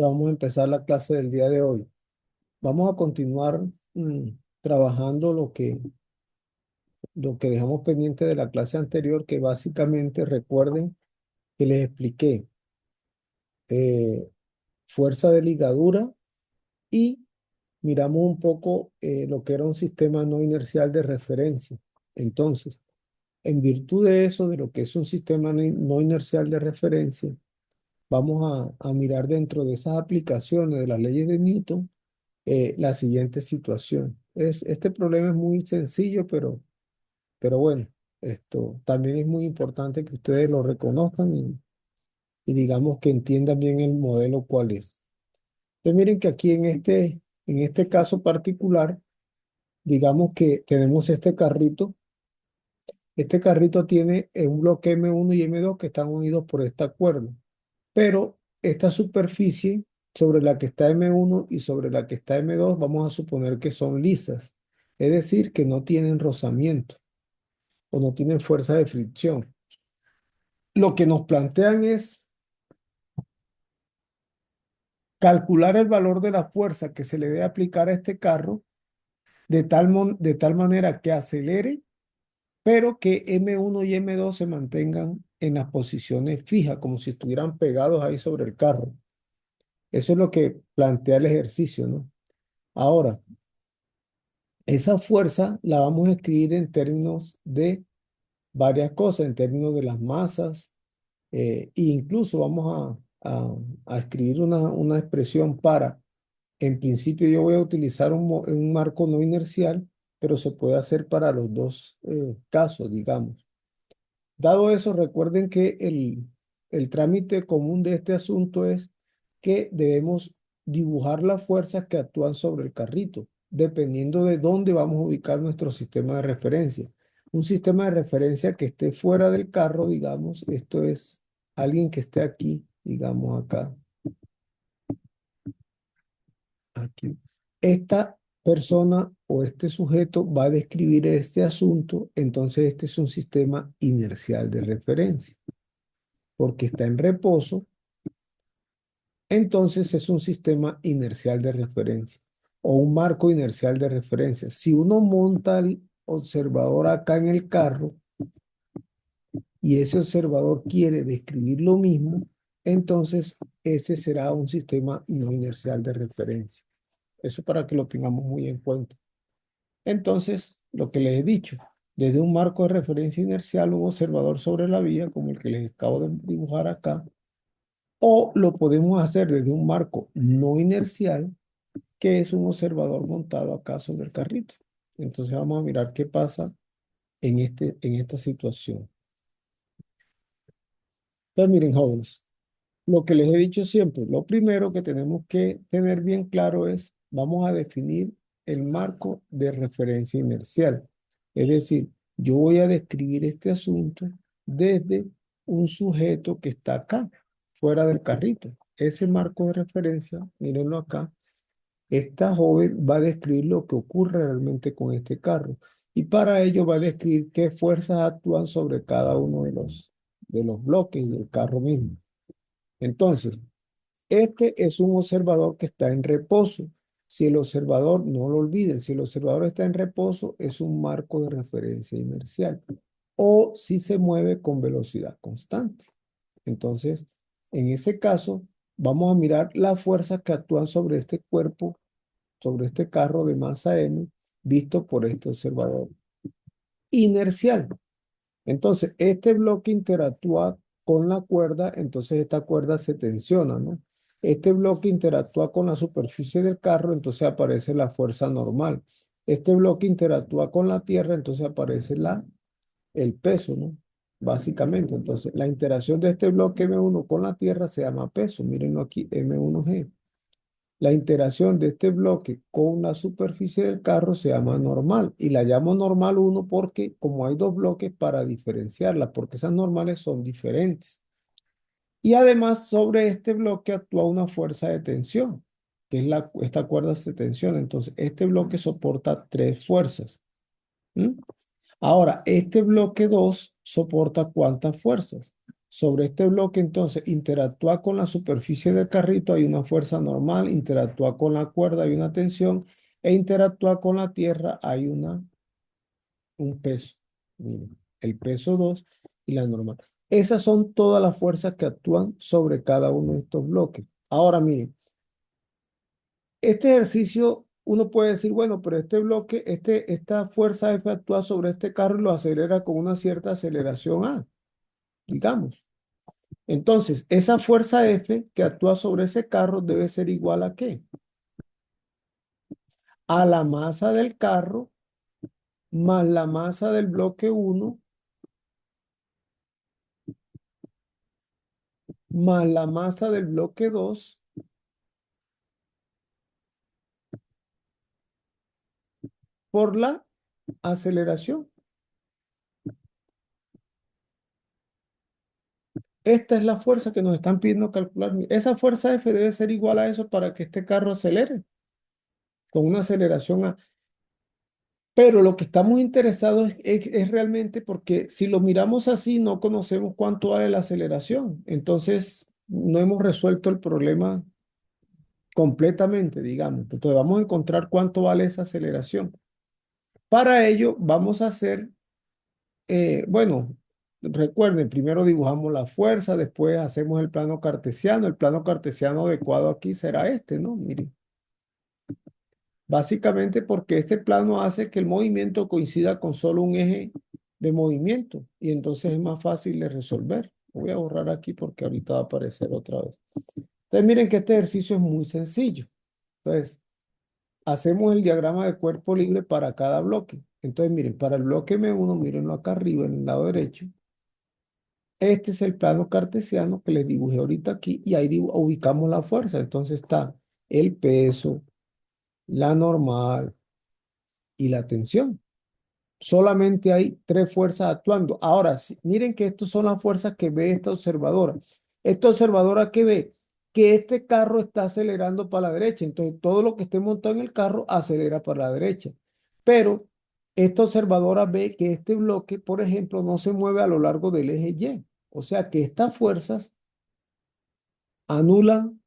Vamos a empezar la clase del día de hoy. Vamos a continuar mm, trabajando lo que dejamos pendiente de la clase anterior, que básicamente recuerden que les expliqué eh, fuerza de ligadura y miramos un poco lo que era un sistema no inercial de referencia. Entonces, en virtud de eso, de lo que es un sistema no inercial de referencia, vamos a mirar dentro de esas aplicaciones de las leyes de Newton la siguiente situación. Este problema es muy sencillo, pero bueno, esto también es muy importante que ustedes lo reconozcan y digamos que entiendan bien el modelo cuál es. Entonces miren que aquí en este caso particular, digamos que tenemos este carrito. Este carrito tiene un bloque M1 y M2 que están unidos por esta cuerda. Pero esta superficie sobre la que está M1 y sobre la que está M2 vamos a suponer que son lisas, es decir, que no tienen rozamiento o no tienen fuerza de fricción. Lo que nos plantean es calcular el valor de la fuerza que se le debe aplicar a este carro de tal manera que acelere, pero que M1 y M2 se mantengan en las posiciones fijas, como si estuvieran pegados ahí sobre el carro. Eso es lo que plantea el ejercicio, ¿no? Ahora, esa fuerza la vamos a escribir en términos de varias cosas, en términos de las masas, e incluso vamos a escribir una expresión para, en principio yo voy a utilizar un marco no inercial, pero se puede hacer para los dos casos, digamos. Dado eso, recuerden que el trámite común de este asunto es que debemos dibujar las fuerzas que actúan sobre el carrito, dependiendo de dónde vamos a ubicar nuestro sistema de referencia. Un sistema de referencia que esté fuera del carro, digamos, esto es alguien que esté aquí, digamos acá, aquí. Esta persona o este sujeto va a describir este asunto, entonces este es un sistema inercial de referencia porque está en reposo, entonces es un sistema inercial de referencia o un marco inercial de referencia. Si uno monta el observador acá en el carro y ese observador quiere describir lo mismo, entonces ese será un sistema no inercial de referencia. Eso para que lo tengamos muy en cuenta. Entonces, lo que les he dicho, desde un marco de referencia inercial, un observador sobre la vía, como el que les acabo de dibujar acá, o lo podemos hacer desde un marco no inercial, que es un observador montado acá sobre el carrito. Entonces vamos a mirar qué pasa en esta situación. Entonces miren, jóvenes, lo que les he dicho siempre, lo primero que tenemos que tener bien claro es, vamos a definir el marco de referencia inercial. Es decir, yo voy a describir este asunto desde un sujeto que está acá, fuera del carrito. Ese marco de referencia, mírenlo acá, esta joven va a describir lo que ocurre realmente con este carro y para ello va a describir qué fuerzas actúan sobre cada uno de los bloques del carro mismo. Entonces, este es un observador que está en reposo. Si el observador, no lo olviden, si el observador está en reposo, es un marco de referencia inercial. O si se mueve con velocidad constante. Entonces, en ese caso, vamos a mirar las fuerzas que actúan sobre este cuerpo, sobre este carro de masa M, visto por este observador inercial. Entonces, este bloque interactúa con la cuerda, entonces esta cuerda se tensiona, ¿no? Este bloque interactúa con la superficie del carro, entonces aparece la fuerza normal. Este bloque interactúa con la tierra, entonces aparece el peso, ¿no? Básicamente, entonces la interacción de este bloque M1 con la tierra se llama peso. Mírenlo aquí, M1G. La interacción de este bloque con la superficie del carro se llama normal y la llamo normal uno porque como hay dos bloques para diferenciarlas, porque esas normales son diferentes. Y además sobre este bloque actúa una fuerza de tensión, que es esta cuerda de tensión. Entonces, este bloque soporta tres fuerzas. ¿Mm? Ahora, este bloque 2 soporta ¿cuántas fuerzas? Sobre este bloque, entonces, interactúa con la superficie del carrito, hay una fuerza normal, interactúa con la cuerda, hay una tensión, e interactúa con la tierra, hay un peso. Miren, el peso 2 y la normal. Esas son todas las fuerzas que actúan sobre cada uno de estos bloques. Ahora, miren, este ejercicio, uno puede decir, bueno, pero este bloque, esta fuerza F actúa sobre este carro y lo acelera con una cierta aceleración A, digamos. Entonces, esa fuerza F que actúa sobre ese carro debe ser igual ¿a qué? A la masa del carro más la masa del bloque 1 más la masa del bloque 2 por la aceleración. Esta es la fuerza que nos están pidiendo calcular. Esa fuerza F debe ser igual a eso para que este carro acelere con una aceleración A. Pero lo que estamos interesados es realmente porque si lo miramos así, no conocemos cuánto vale la aceleración. Entonces, no hemos resuelto el problema completamente, digamos. Entonces, vamos a encontrar cuánto vale esa aceleración. Para ello, vamos a hacer, bueno, recuerden, primero dibujamos la fuerza, después hacemos el plano cartesiano. El plano cartesiano adecuado aquí será este, ¿no? Miren. Básicamente porque este plano hace que el movimiento coincida con solo un eje de movimiento y entonces es más fácil de resolver. Voy a borrar aquí porque ahorita va a aparecer otra vez. Entonces miren que este ejercicio es muy sencillo. Entonces, hacemos el diagrama de cuerpo libre para cada bloque. Entonces miren, para el bloque M1, mírenlo acá arriba en el lado derecho. Este es el plano cartesiano que les dibujé ahorita aquí y ahí ubicamos la fuerza. Entonces está el peso, la normal y la tensión. Solamente hay tres fuerzas actuando. Ahora, miren que estas son las fuerzas que ve esta observadora. Esta observadora que ve que este carro está acelerando para la derecha. Entonces, todo lo que esté montado en el carro acelera para la derecha. Pero esta observadora ve que este bloque, por ejemplo, no se mueve a lo largo del eje Y. O sea que estas fuerzas anulan.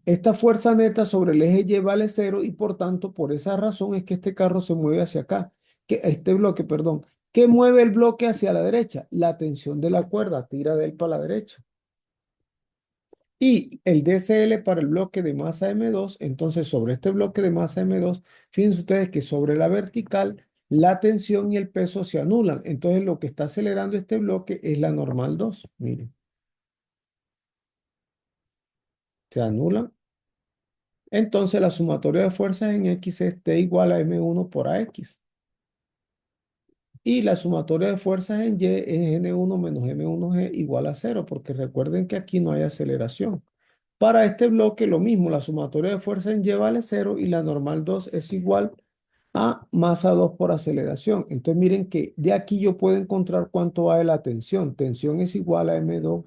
Esta fuerza neta sobre el eje Y vale cero y por tanto, por esa razón es que este carro se mueve hacia acá, que este bloque, perdón. ¿Qué mueve el bloque hacia la derecha? La tensión de la cuerda tira de él para la derecha. Y el DCL para el bloque de masa M2, entonces sobre este bloque de masa M2, fíjense ustedes que sobre la vertical, la tensión y el peso se anulan. Entonces lo que está acelerando este bloque es la normal 2. Miren, se anulan. Entonces la sumatoria de fuerzas en X es T igual a M1 por AX. Y la sumatoria de fuerzas en Y es N1 menos M1G igual a cero, porque recuerden que aquí no hay aceleración. Para este bloque lo mismo, la sumatoria de fuerzas en Y vale cero y la normal 2 es igual a masa 2 por aceleración. Entonces miren que de aquí yo puedo encontrar cuánto vale la tensión. Tensión es igual a M2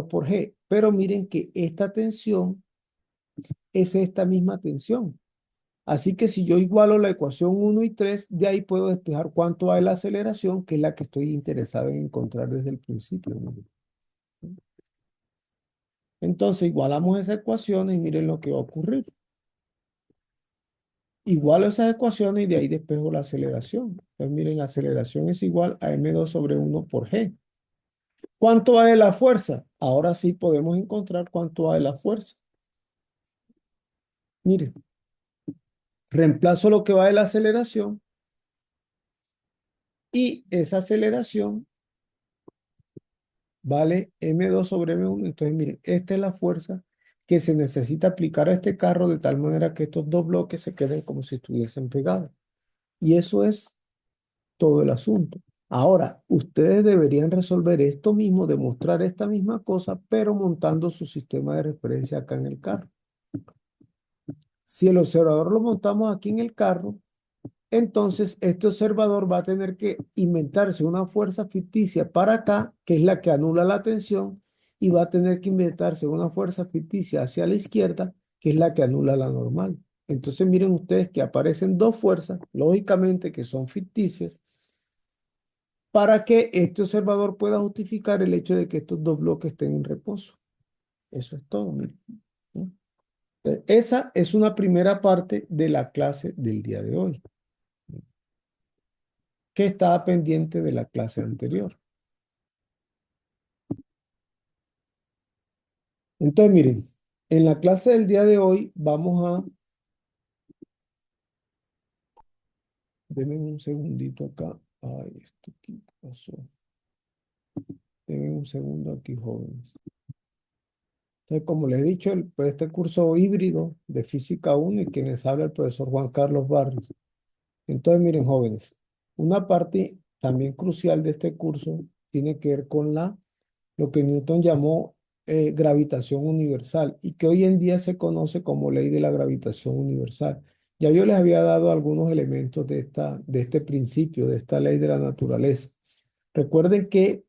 por G. Pero miren que esta tensión es esta misma tensión. Así que si yo igualo la ecuación 1 y 3, de ahí puedo despejar cuánto hay la aceleración, que es la que estoy interesado en encontrar desde el principio, ¿no? Entonces igualamos esas ecuaciones y miren lo que va a ocurrir. Igualo esas ecuaciones y de ahí despejo la aceleración. Entonces miren, la aceleración es igual a m2 sobre 1 por g. ¿Cuánto vale la fuerza? Ahora sí podemos encontrar cuánto vale la fuerza. Miren, reemplazo lo que va de la aceleración y esa aceleración vale M2 sobre M1. Entonces, miren, esta es la fuerza que se necesita aplicar a este carro de tal manera que estos dos bloques se queden como si estuviesen pegados. Y eso es todo el asunto. Ahora, ustedes deberían resolver esto mismo, demostrar esta misma cosa, pero montando su sistema de referencia acá en el carro. Si el observador lo montamos aquí en el carro, entonces este observador va a tener que inventarse una fuerza ficticia para acá, que es la que anula la tensión, y va a tener que inventarse una fuerza ficticia hacia la izquierda, que es la que anula la normal. Entonces miren ustedes que aparecen dos fuerzas, lógicamente que son ficticias, para que este observador pueda justificar el hecho de que estos dos bloques estén en reposo. Eso es todo, miren, ¿no? Esa es una primera parte de la clase del día de hoy, que estaba pendiente de la clase anterior. Entonces, miren, en la clase del día de hoy vamos a... Denme un segundito acá. Ay, esto aquí pasó. Denme un segundo aquí, jóvenes. Entonces, como les he dicho, pues, este curso híbrido de Física 1 y quienes habla el profesor Juan Carlos Barrios. Entonces, miren, jóvenes, una parte también crucial de este curso tiene que ver con lo que Newton llamó gravitación universal y que hoy en día se conoce como ley de la gravitación universal. Ya yo les había dado algunos elementos de este principio, de esta ley de la naturaleza. Recuerden que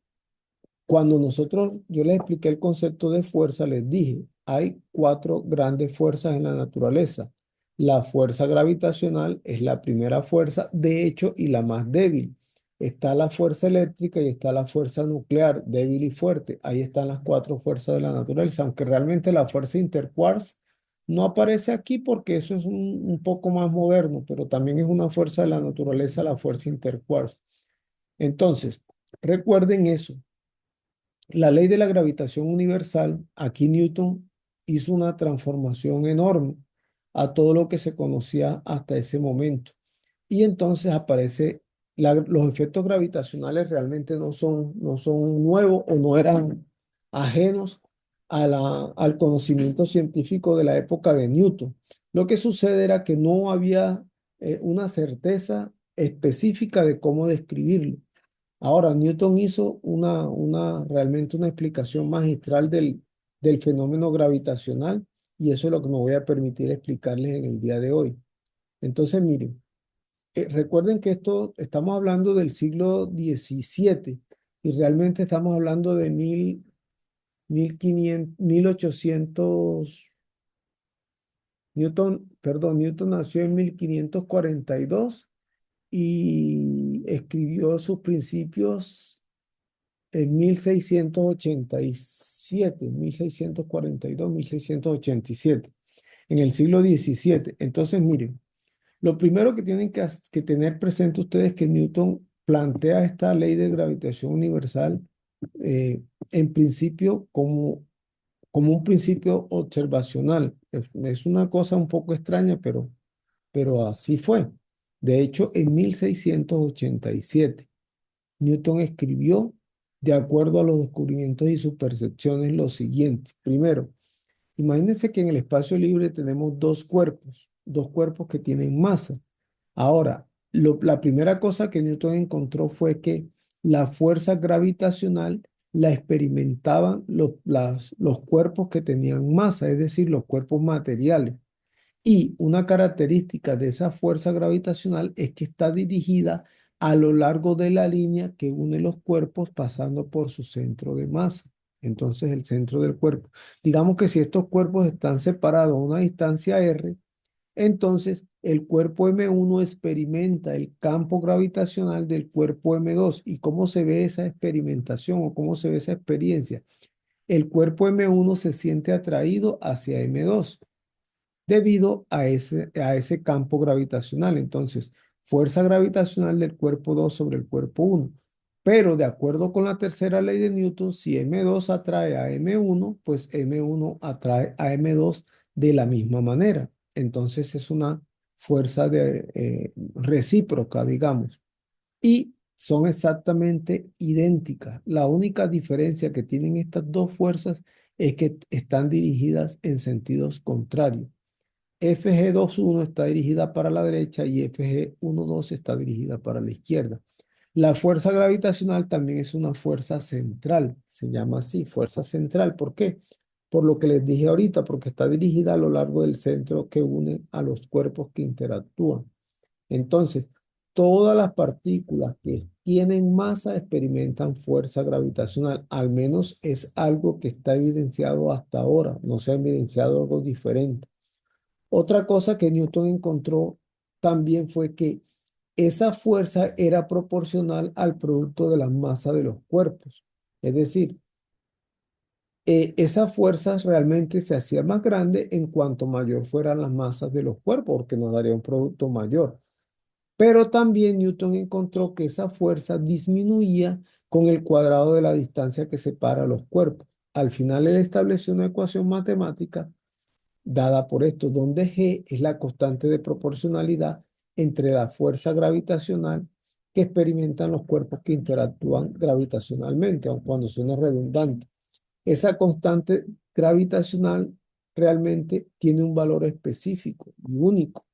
yo les expliqué el concepto de fuerza, les dije, hay cuatro grandes fuerzas en la naturaleza. La fuerza gravitacional es la primera fuerza, de hecho, y la más débil. Está la fuerza eléctrica y está la fuerza nuclear, débil y fuerte. Ahí están las cuatro fuerzas de la naturaleza, aunque realmente la fuerza interquarks no aparece aquí porque eso es un poco más moderno, pero también es una fuerza de la naturaleza, la fuerza interquarks. Entonces, recuerden eso. La ley de la gravitación universal, aquí Newton hizo una transformación enorme a todo lo que se conocía hasta ese momento. Y entonces aparece, los efectos gravitacionales realmente no son nuevos o no eran ajenos al conocimiento científico de la época de Newton. Lo que sucede era que no había una certeza específica de cómo describirlo. Ahora, Newton hizo realmente una explicación magistral del fenómeno gravitacional y eso es lo que me voy a permitir explicarles en el día de hoy. Entonces, miren, recuerden que estamos hablando del siglo XVII y realmente estamos hablando de 1800. Newton nació en 1542 y escribió sus principios en 1687, 1642, 1687, en el siglo XVII. Entonces, miren, lo primero que tienen que tener presente ustedes es que Newton plantea esta ley de gravitación universal eh, en principio como un principio observacional. Es una cosa un poco extraña, pero así fue. De hecho, en 1687 Newton escribió, de acuerdo a los descubrimientos y sus percepciones, lo siguiente. Primero, imagínense que en el espacio libre tenemos dos cuerpos que tienen masa. Ahora, la primera cosa que Newton encontró fue que la fuerza gravitacional la experimentaban los cuerpos que tenían masa, es decir, los cuerpos materiales. Y una característica de esa fuerza gravitacional es que está dirigida a lo largo de la línea que une los cuerpos pasando por su centro de masa. Entonces, el centro del cuerpo. Digamos que si estos cuerpos están separados a una distancia r, entonces el cuerpo M1 experimenta el campo gravitacional del cuerpo M2. ¿Y cómo se ve esa experimentación o cómo se ve esa experiencia? El cuerpo M1 se siente atraído hacia M2 debido a ese campo gravitacional. Entonces, fuerza gravitacional del cuerpo 2 sobre el cuerpo 1. Pero de acuerdo con la tercera ley de Newton, si M2 atrae a M1, pues M1 atrae a M2 de la misma manera. Entonces es una fuerza recíproca, digamos. Y son exactamente idénticas. La única diferencia que tienen estas dos fuerzas es que están dirigidas en sentidos contrarios. FG21 está dirigida para la derecha y FG12 está dirigida para la izquierda. La fuerza gravitacional también es una fuerza central, se llama así, fuerza central. ¿Por qué? Por lo que les dije ahorita, porque está dirigida a lo largo del centro que une a los cuerpos que interactúan. Entonces, todas las partículas que tienen masa experimentan fuerza gravitacional, al menos es algo que está evidenciado hasta ahora, no se ha evidenciado algo diferente. Otra cosa que Newton encontró también fue que esa fuerza era proporcional al producto de la masa de los cuerpos. Es decir, esa fuerza realmente se hacía más grande en cuanto mayor fueran las masas de los cuerpos, porque nos daría un producto mayor. Pero también Newton encontró que esa fuerza disminuía con el cuadrado de la distancia que separa los cuerpos. Al final él estableció una ecuación matemática dada por esto, donde G es la constante de proporcionalidad entre la fuerza gravitacional que experimentan los cuerpos que interactúan gravitacionalmente, aun cuando suene redundante. Esa constante gravitacional realmente tiene un valor específico y único.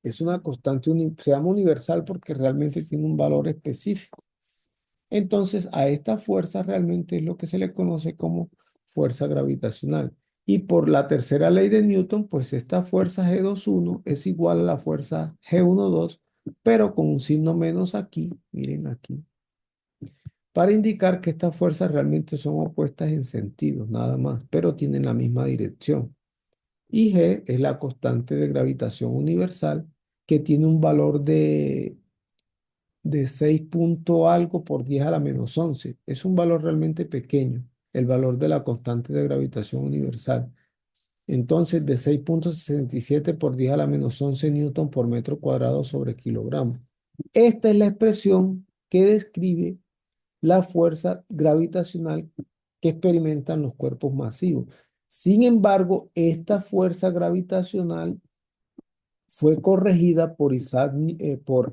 Es una constante, se llama universal porque realmente tiene un valor específico. Entonces, a esta fuerza realmente es lo que se le conoce como fuerza gravitacional. Y por la tercera ley de Newton, pues esta fuerza G21 es igual a la fuerza G12, pero con un signo menos aquí, miren aquí, para indicar que estas fuerzas realmente son opuestas en sentido, nada más, pero tienen la misma dirección. Y G es la constante de gravitación universal que tiene un valor de 6 punto algo por 10 a la menos 11. Es un valor realmente pequeño, el valor de la constante de gravitación universal. Entonces, de 6,67 por 10 a la menos 11 newton por metro cuadrado sobre kilogramo. Esta es la expresión que describe la fuerza gravitacional que experimentan los cuerpos masivos. Sin embargo, esta fuerza gravitacional fue corregida por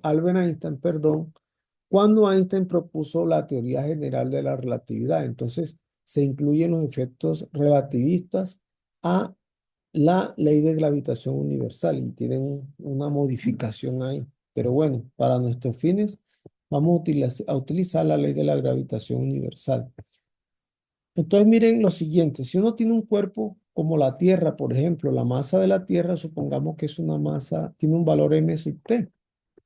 Albert Einstein, perdón, cuando Einstein propuso la teoría general de la relatividad. Entonces, se incluyen los efectos relativistas a la ley de gravitación universal y tienen una modificación ahí. Pero bueno, para nuestros fines, vamos a utilizar la ley de la gravitación universal. Entonces, miren lo siguiente, si uno tiene un cuerpo como la Tierra, por ejemplo, la masa de la Tierra, supongamos que es una masa, tiene un valor m sub t.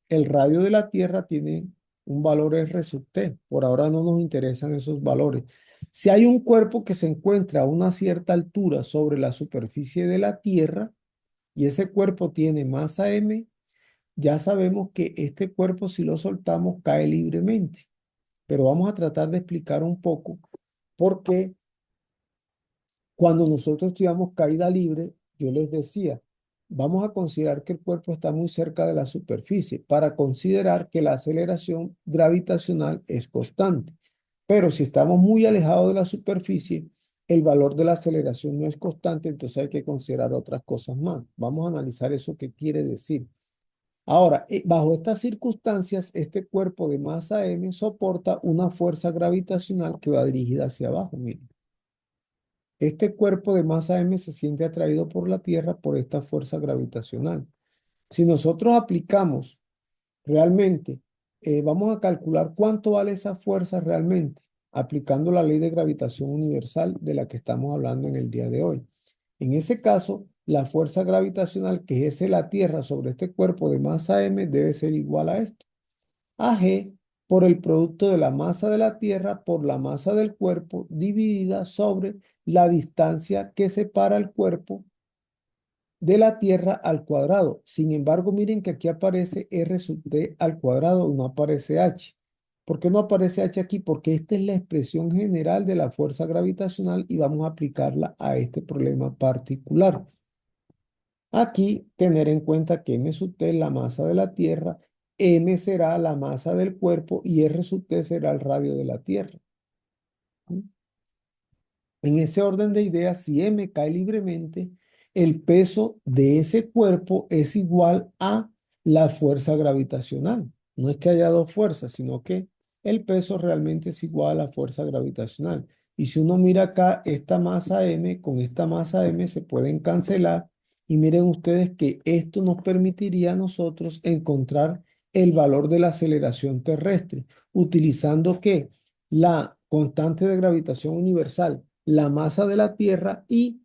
El radio de la Tierra tiene un valor R sub t. Por ahora no nos interesan esos valores. Si hay un cuerpo que se encuentra a una cierta altura sobre la superficie de la Tierra y ese cuerpo tiene masa m, ya sabemos que este cuerpo, si lo soltamos, cae libremente. Pero vamos a tratar de explicar un poco por qué cuando nosotros estudiamos caída libre, yo les decía, vamos a considerar que el cuerpo está muy cerca de la superficie para considerar que la aceleración gravitacional es constante. Pero si estamos muy alejados de la superficie, el valor de la aceleración no es constante, entonces hay que considerar otras cosas más. Vamos a analizar eso qué quiere decir. Ahora, bajo estas circunstancias, este cuerpo de masa m soporta una fuerza gravitacional que va dirigida hacia abajo. Miren. Este cuerpo de masa m se siente atraído por la Tierra por esta fuerza gravitacional. Si nosotros aplicamos realmente, vamos a calcular cuánto vale esa fuerza realmente, aplicando la ley de gravitación universal de la que estamos hablando en el día de hoy. En ese caso, la fuerza gravitacional que ejerce la Tierra sobre este cuerpo de masa m debe ser igual a esto. A G por el producto de la masa de la Tierra por la masa del cuerpo dividida sobre la distancia que separa el cuerpo de la Tierra al cuadrado. Sin embargo, miren que aquí aparece R sub t al cuadrado y no aparece H. ¿Por qué no aparece H aquí? Porque esta es la expresión general de la fuerza gravitacional y vamos a aplicarla a este problema particular. Aquí tener en cuenta que m sub t es la masa de la Tierra, m será la masa del cuerpo y r sub t será el radio de la Tierra. ¿Sí? En ese orden de ideas, si m cae libremente, el peso de ese cuerpo es igual a la fuerza gravitacional. No es que haya dos fuerzas, sino que el peso realmente es igual a la fuerza gravitacional. Y si uno mira acá, esta masa m con esta masa m se pueden cancelar. Y miren ustedes que esto nos permitiría a nosotros encontrar el valor de la aceleración terrestre, utilizando ¿qué? La constante de gravitación universal, la masa de la Tierra y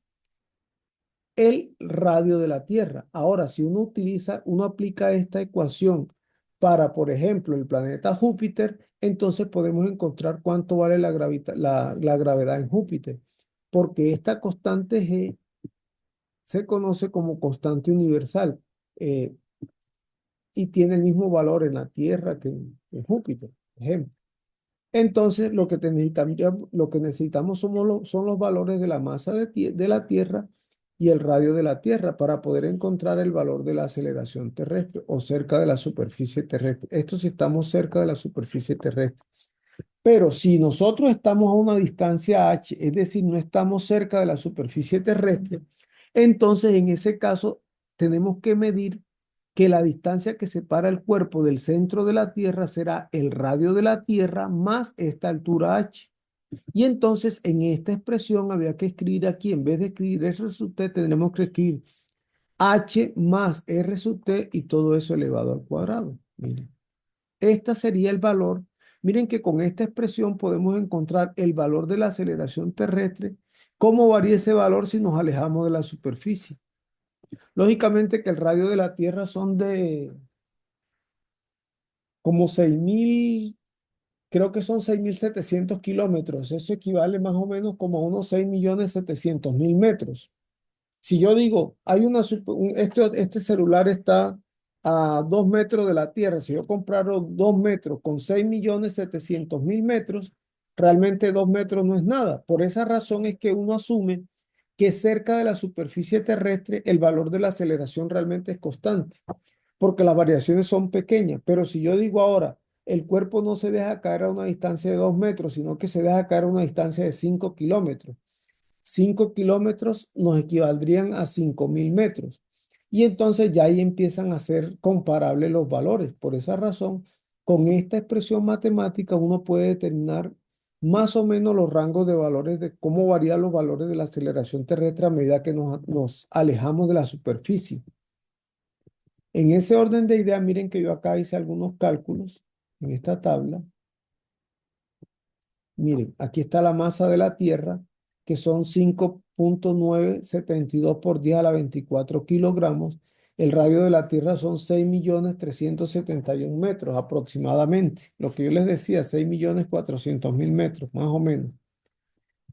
el radio de la Tierra. Ahora, si uno aplica esta ecuación para, por ejemplo, el planeta Júpiter, entonces podemos encontrar cuánto vale la gravedad en Júpiter, porque esta constante G se conoce como constante universal. Eh, y tiene el mismo valor en la Tierra que en Júpiter, por ejemplo. Entonces, lo que necesitamos son los valores de la masa de la Tierra y el radio de la Tierra para poder encontrar el valor de la aceleración terrestre o cerca de la superficie terrestre. Esto si estamos cerca de la superficie terrestre. Pero si nosotros estamos a una distancia h, es decir, no estamos cerca de la superficie terrestre, entonces en ese caso tenemos que medir que la distancia que separa el cuerpo del centro de la Tierra será el radio de la Tierra más esta altura h. Y entonces en esta expresión había que escribir aquí, en vez de escribir r sub t, tendremos que escribir h más r sub t y todo eso elevado al cuadrado. Miren. Este sería el valor. Miren que con esta expresión podemos encontrar el valor de la aceleración terrestre. ¿Cómo varía ese valor si nos alejamos de la superficie? Lógicamente que el radio de la Tierra son de como 6.000, creo que son 6.700 kilómetros. Eso equivale más o menos como a unos 6.700.000 metros. Si yo digo, este celular está a 2 metros de la Tierra, si yo comprara 2 metros con 6.700.000 metros, realmente 2 metros no es nada. Por esa razón es que uno asume que cerca de la superficie terrestre el valor de la aceleración realmente es constante, porque las variaciones son pequeñas. Pero si yo digo ahora, el cuerpo no se deja caer a una distancia de 2 metros, sino que se deja caer a una distancia de 5 kilómetros. 5 kilómetros nos equivaldrían a 5.000 metros. Y entonces ya ahí empiezan a ser comparables los valores. Por esa razón, con esta expresión matemática uno puede determinar más o menos los rangos de valores de cómo varían los valores de la aceleración terrestre a medida que nos alejamos de la superficie. En ese orden de ideas, miren que yo acá hice algunos cálculos en esta tabla. Miren, aquí está la masa de la Tierra, que son 5,972 por 10 a la 24 kilogramos. El radio de la Tierra son 6.371.000 metros aproximadamente. Lo que yo les decía, 6.400.000 metros, más o menos.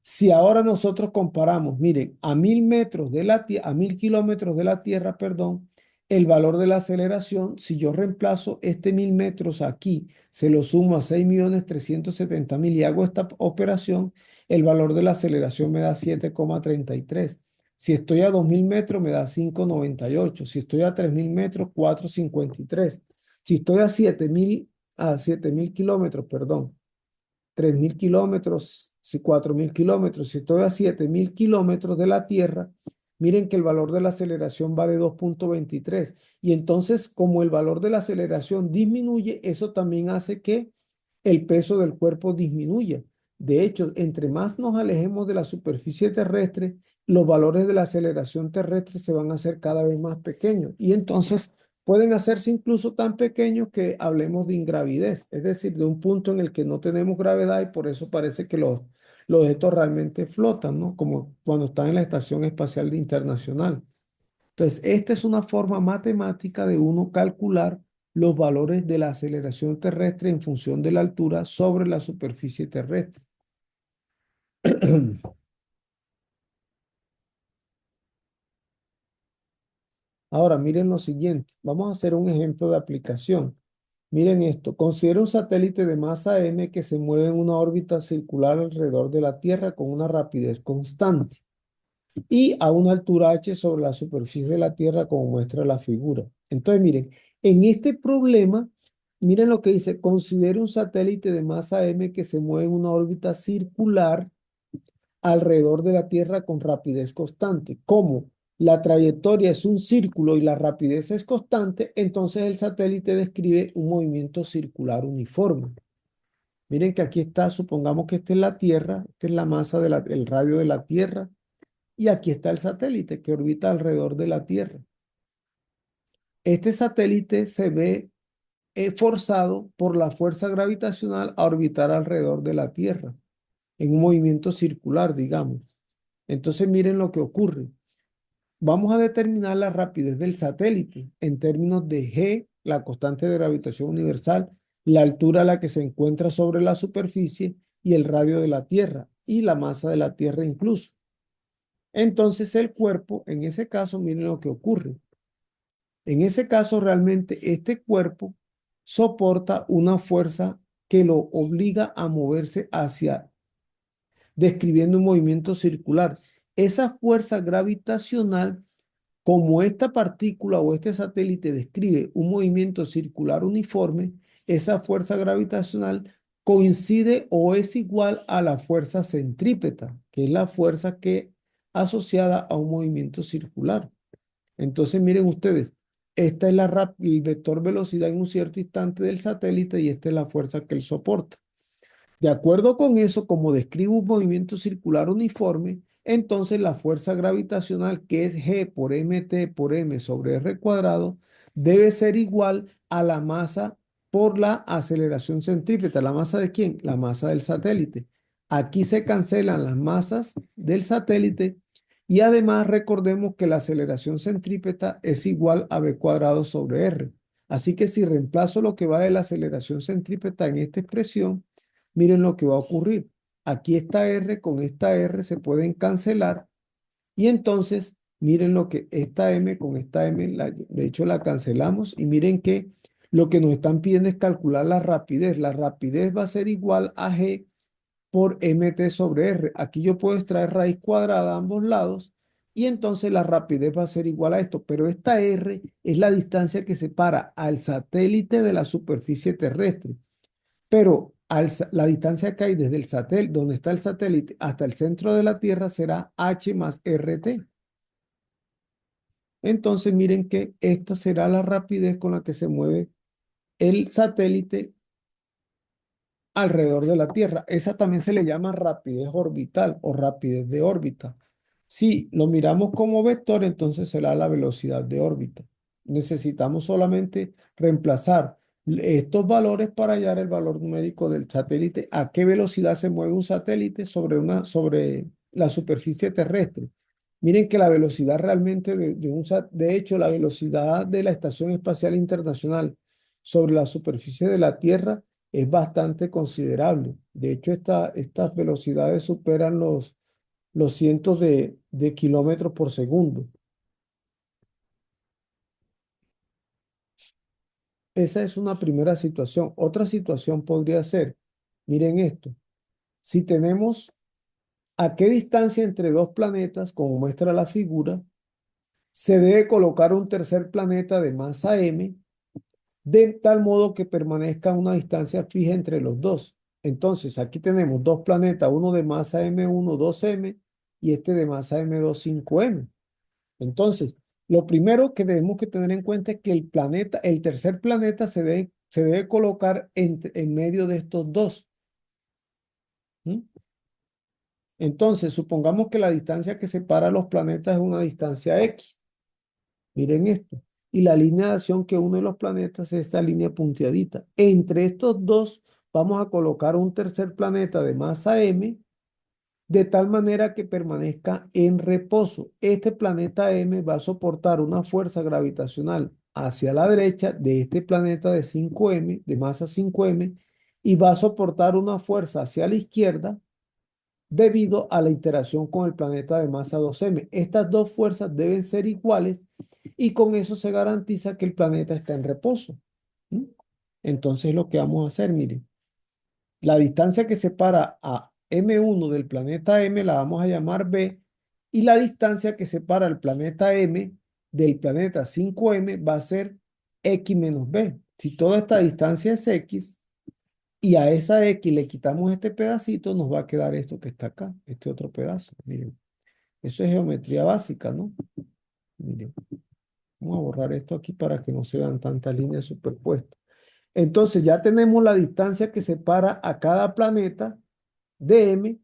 Si ahora nosotros comparamos, miren, a 1.000 metros de a 1.000 kilómetros de la Tierra, perdón, el valor de la aceleración, si yo reemplazo este 1.000 metros aquí, se lo sumo a 6.370.000 y hago esta operación, el valor de la aceleración me da 7,33. Si estoy a 2.000 metros, me da 5,98. Si estoy a 3.000 metros, 4,53. Si estoy a 7.000 kilómetros, perdón, 3.000 kilómetros, si 4.000 kilómetros, si estoy a 7.000 kilómetros de la Tierra, miren que el valor de la aceleración vale 2,23. Y entonces, como el valor de la aceleración disminuye, eso también hace que el peso del cuerpo disminuya. De hecho, entre más nos alejemos de la superficie terrestre, los valores de la aceleración terrestre se van a hacer cada vez más pequeños. Y entonces pueden hacerse incluso tan pequeños que hablemos de ingravidez, es decir, de un punto en el que no tenemos gravedad y por eso parece que los objetos realmente flotan, ¿no? Como cuando están en la Estación Espacial Internacional. Entonces, esta es una forma matemática de uno calcular los valores de la aceleración terrestre en función de la altura sobre la superficie terrestre. Ahora, miren lo siguiente. Vamos a hacer un ejemplo de aplicación. Miren esto. Considera un satélite de masa m que se mueve en una órbita circular alrededor de la Tierra con una rapidez constante y a una altura h sobre la superficie de la Tierra, como muestra la figura. Entonces, miren, en este problema, miren lo que dice. Considere un satélite de masa m que se mueve en una órbita circular alrededor de la Tierra con rapidez constante. Como la trayectoria es un círculo y la rapidez es constante, entonces el satélite describe un movimiento circular uniforme. Miren que aquí está, supongamos que esta es la Tierra, esta es la masa el radio de la Tierra, y aquí está el satélite que orbita alrededor de la Tierra. Este satélite se ve forzado por la fuerza gravitacional a orbitar alrededor de la Tierra, en un movimiento circular, digamos. Entonces miren lo que ocurre. Vamos a determinar la rapidez del satélite en términos de G, la constante de gravitación universal, la altura a la que se encuentra sobre la superficie y el radio de la Tierra y la masa de la Tierra incluso. Entonces el cuerpo, en ese caso, miren lo que ocurre. En ese caso, realmente este cuerpo soporta una fuerza que lo obliga a moverse hacia, describiendo un movimiento circular. Esa fuerza gravitacional, como esta partícula o este satélite describe un movimiento circular uniforme, esa fuerza gravitacional coincide o es igual a la fuerza centrípeta, que es la fuerza que asociada a un movimiento circular. Entonces, miren ustedes, esta es el vector velocidad en un cierto instante del satélite y esta es la fuerza que él soporta. De acuerdo con eso, como describe un movimiento circular uniforme, entonces la fuerza gravitacional, que es G por mt por m sobre r cuadrado, debe ser igual a la masa por la aceleración centrípeta. ¿La masa de quién? La masa del satélite. Aquí se cancelan las masas del satélite y además recordemos que la aceleración centrípeta es igual a v cuadrado sobre r. Así que si reemplazo lo que vale la aceleración centrípeta en esta expresión, miren lo que va a ocurrir. Aquí esta R con esta R se pueden cancelar y entonces miren lo que esta M con esta M, de hecho la cancelamos y miren que lo que nos están pidiendo es calcular la rapidez. La rapidez va a ser igual a G por mt sobre r. Aquí yo puedo extraer raíz cuadrada a ambos lados y entonces la rapidez va a ser igual a esto. Pero esta r es la distancia que separa al satélite de la superficie terrestre. Pero la distancia que hay desde el satélite, donde está el satélite, hasta el centro de la Tierra será h más rt. Entonces miren que esta será la rapidez con la que se mueve el satélite alrededor de la Tierra. Esa también se le llama rapidez orbital o rapidez de órbita. Si lo miramos como vector, entonces será la velocidad de órbita. Necesitamos solamente reemplazar estos valores para hallar el valor numérico del satélite. ¿A qué velocidad se mueve un satélite sobre la superficie terrestre? Miren que la velocidad realmente de hecho, la velocidad de la Estación Espacial Internacional sobre la superficie de la Tierra es bastante considerable. De hecho, estas velocidades superan los cientos de kilómetros por segundo. Esa es una primera situación. Otra situación podría ser, miren esto, si tenemos a qué distancia entre dos planetas, como muestra la figura, se debe colocar un tercer planeta de masa m de tal modo que permanezca una distancia fija entre los dos. Entonces, aquí tenemos dos planetas, uno de masa M1, 2M, y este de masa M2, 5M. Entonces, lo primero que debemos que tener en cuenta es que el tercer planeta se debe colocar en medio de estos dos. ¿Mm? Entonces, supongamos que la distancia que separa los planetas es una distancia X. Miren esto. Y la línea de acción que une los planetas es esta línea punteadita. Entre estos dos vamos a colocar un tercer planeta de masa M de tal manera que permanezca en reposo. Este planeta M va a soportar una fuerza gravitacional hacia la derecha de este planeta de 5M, de masa 5M, y va a soportar una fuerza hacia la izquierda debido a la interacción con el planeta de masa 2M. Estas dos fuerzas deben ser iguales y con eso se garantiza que el planeta está en reposo. ¿Mm? Entonces lo que vamos a hacer, miren, la distancia que separa a M1 del planeta M la vamos a llamar B y la distancia que separa al planeta M del planeta 5M va a ser X menos B. Si toda esta distancia es X y a esa X le quitamos este pedacito, nos va a quedar esto que está acá, este otro pedazo. Miren, eso es geometría básica, ¿no? Miren. Vamos a borrar esto aquí para que no se vean tantas líneas superpuestas. Entonces ya tenemos la distancia que separa a cada planeta de M.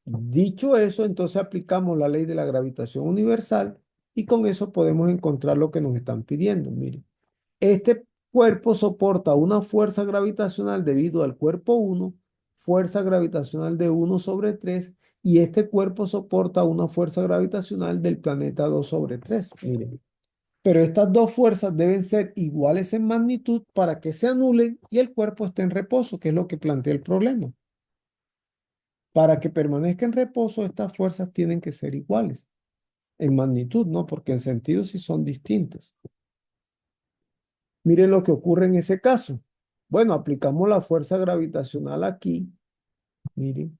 Dicho eso, entonces aplicamos la ley de la gravitación universal y con eso podemos encontrar lo que nos están pidiendo. Miren, este cuerpo soporta una fuerza gravitacional debido al cuerpo 1, fuerza gravitacional de 1 sobre 3, y este cuerpo soporta una fuerza gravitacional del planeta 2 sobre 3. Miren. Pero estas dos fuerzas deben ser iguales en magnitud para que se anulen y el cuerpo esté en reposo, que es lo que plantea el problema. Para que permanezca en reposo, estas fuerzas tienen que ser iguales en magnitud, ¿no? Porque en sentido sí son distintas. Miren lo que ocurre en ese caso. Bueno, aplicamos la fuerza gravitacional aquí. Miren,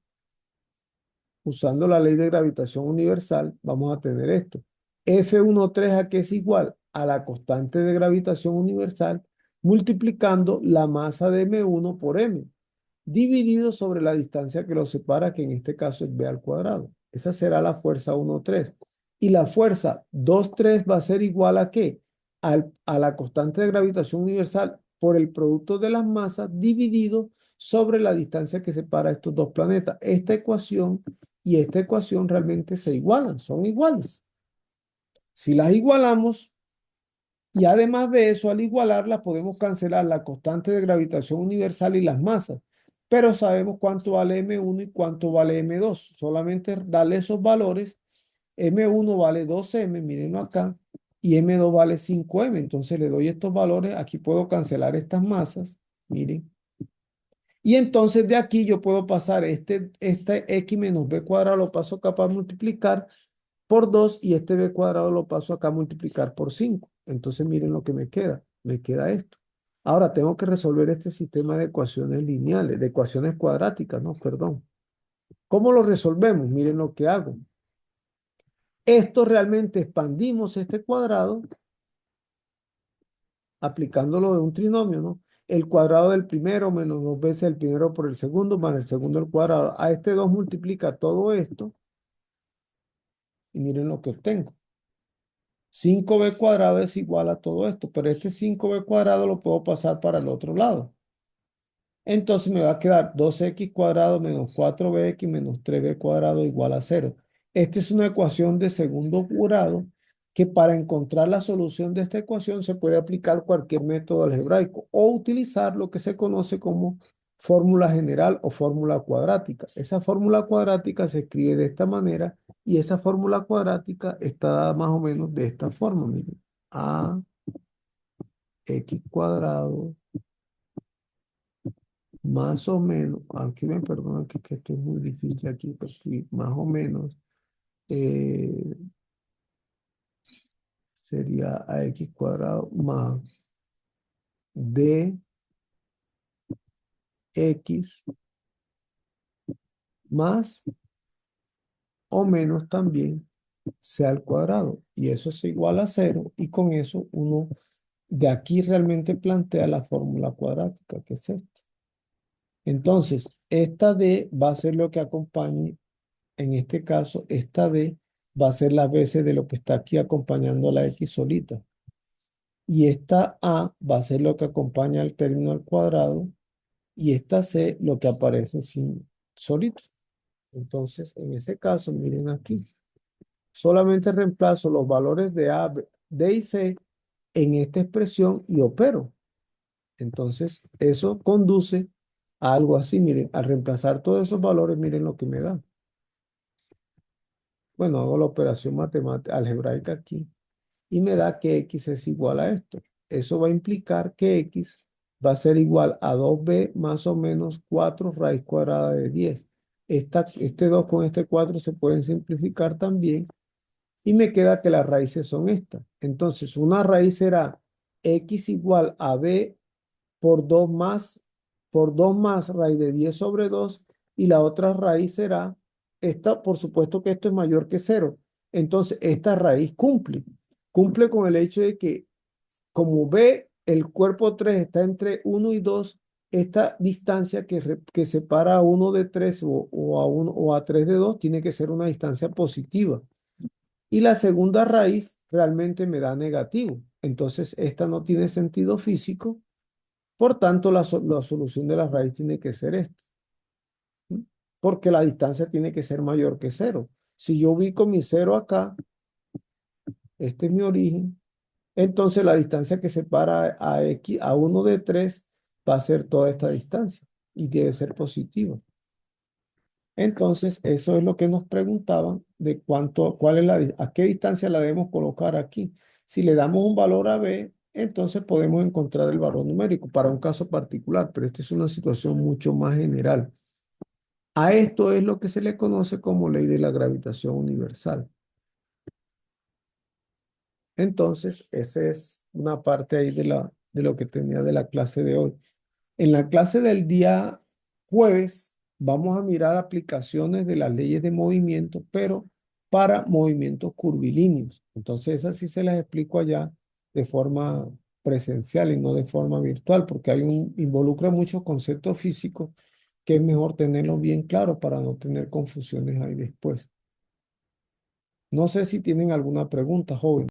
usando la ley de gravitación universal, vamos a tener esto. F13 ¿a qué es igual? A la constante de gravitación universal multiplicando la masa de M1 por M, dividido sobre la distancia que lo separa, que en este caso es B al cuadrado. Esa será la fuerza 1,3. Y la fuerza 2,3 va a ser igual ¿a qué? A la constante de gravitación universal por el producto de las masas dividido sobre la distancia que separa estos dos planetas. Esta ecuación y esta ecuación realmente se igualan, son iguales. Si las igualamos, y además de eso, al igualarlas, podemos cancelar la constante de gravitación universal y las masas. Pero sabemos cuánto vale M1 y cuánto vale M2. Solamente darle esos valores. M1 vale 2M, mírenlo acá, y M2 vale 5M. Entonces le doy estos valores. Aquí puedo cancelar estas masas. Miren. Y entonces de aquí yo puedo pasar este X menos B cuadrado, lo paso acá para multiplicar por 2 y este B cuadrado lo paso acá a multiplicar por 5. Entonces miren lo que me queda. Me queda esto. Ahora tengo que resolver este sistema de ecuaciones lineales, de ecuaciones cuadráticas, no, perdón. ¿Cómo lo resolvemos? Miren lo que hago. Esto realmente expandimos este cuadrado aplicándolo de un trinomio, ¿no? El cuadrado del primero menos dos veces el primero por el segundo más el segundo al cuadrado. A este 2 multiplica todo esto y miren lo que obtengo. 5b cuadrado es igual a todo esto, pero este 5b cuadrado lo puedo pasar para el otro lado. Entonces me va a quedar 2x cuadrado menos 4bx menos 3b cuadrado igual a 0. Esta es una ecuación de segundo grado que para encontrar la solución de esta ecuación se puede aplicar cualquier método algebraico o utilizar lo que se conoce como fórmula general o fórmula cuadrática. Esa fórmula cuadrática se escribe de esta manera y esa fórmula cuadrática está dada más o menos de esta forma. Miren, a x cuadrado más o menos, aquí me perdonan que esto es muy difícil aquí para escribir, más o menos eh, sería a x cuadrado más dx más o menos también c al cuadrado. Y eso es igual a 0 y con eso uno de aquí realmente plantea la fórmula cuadrática, que es esta. Entonces, esta d va a ser lo que acompañe, en este caso, esta d va a ser las veces de lo que está aquí acompañando a la x solita. Y esta a va a ser lo que acompaña al término al cuadrado. Y esta c lo que aparece sin solito. Entonces, en ese caso, miren aquí. Solamente reemplazo los valores de a, d y c en esta expresión y opero. Entonces, eso conduce a algo así. Miren, al reemplazar todos esos valores, miren lo que me da. Bueno, hago la operación matemática algebraica aquí y me da que x es igual a esto. Eso va a implicar que x va a ser igual a 2b más o menos 4 raíz cuadrada de 10. Este 2 con este 4 se pueden simplificar también y me queda que las raíces son estas. Entonces, una raíz será x igual a b por 2 más raíz de 10 sobre 2 y la otra raíz será esta, por supuesto que esto es mayor que cero. Entonces, esta raíz cumple con el hecho de que como B, el cuerpo 3 está entre 1 y 2, esta distancia que separa a 1 de 3 o a 3 de 2 tiene que ser una distancia positiva. Y la segunda raíz realmente me da negativo. Entonces, esta no tiene sentido físico. Por tanto, la solución de la raíz tiene que ser esta. ¿Sí? Porque la distancia tiene que ser mayor que cero. Si yo ubico mi cero acá, este es mi origen, entonces la distancia que separa a X, a 1 de 3 va a ser toda esta distancia y debe ser positiva. Entonces, eso es lo que nos preguntaban de cuál es a qué distancia la debemos colocar aquí. Si le damos un valor a B, entonces podemos encontrar el valor numérico para un caso particular, pero esta es una situación mucho más general. A esto es lo que se le conoce como ley de la gravitación universal. Entonces, esa es una parte ahí de lo que tenía de la clase de hoy. En la clase del día jueves vamos a mirar aplicaciones de las leyes de movimiento, pero para movimientos curvilíneos. Entonces, esas sí se las explico allá de forma presencial y no de forma virtual, porque involucra muchos conceptos físicos que es mejor tenerlos bien claros para no tener confusiones ahí después. No sé si tienen alguna pregunta, joven.